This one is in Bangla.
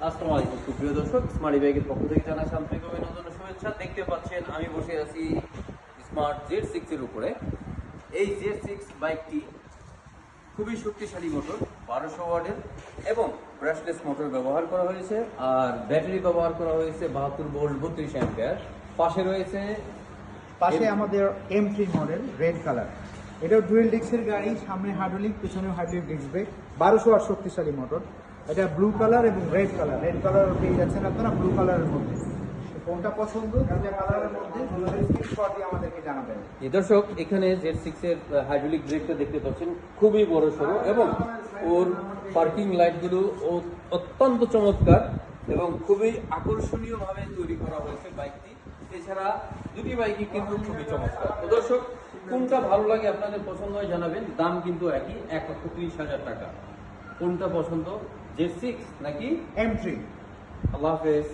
আসসালামু আলাইকুম সুপ্রিয় দর্শক, স্মার্ট বাইকের পক্ষ থেকে জানাই আন্তরিক অভিনন্দন ও শুভেচ্ছা। দেখতে পাচ্ছেন আমি বসে আছি স্মার্ট Z6 এর উপরে। এই Z6 বাইকটি খুবই শক্তিশালী মোটর, 1200 ওয়াটের এবং ব্রাশলেস মোটর ব্যবহার করা হয়েছে, আর ব্যাটারি ব্যবহার করা হয়েছে 72 ভোল্ট 32 অ্যাম্পিয়ার। পাশে আমাদের M3 মডেল রেড কালার। এটাও ডুয়েল ডিস্কের গাড়ি, সামনে হাইড্রোলিক, পিছনে হাইড্রোলিক ডিস্ক ব্রেক, 1200 ওয়াট শক্তিশালী মোটর। এটা ব্লু কালার এবং রেড কালার। রেড কালার পেয়ে যাচ্ছেন আপনারা ব্লু কালারের মধ্যে। কোনটা পছন্দ, দুটো কালারের মধ্যে স্ক্রিনশট দিয়ে আমাদেরকে জানাবেন। দর্শক, এখানে Z6 এর হাইড্রোলিক ব্রেকটা দেখতে পাচ্ছেন, খুবই বড় সড়ো এবং ওর পার্কিং লাইটগুলো অত্যন্ত চমৎকার এবং খুবই আকর্ষণীয়ভাবে তৈরি করা হয়েছে বাইকটি। এছাড়া দুটি বাইকই কিন্তু খুবই চমৎকার। তো দর্শক, কোনটা ভালো লাগে আপনাদের পছন্দ হয় জানাবেন। দাম কিন্তু একই, 1,30,000 টাকা। কোনটা পছন্দ, Z6 নাকি M3? আল্লাহ হাফেজ।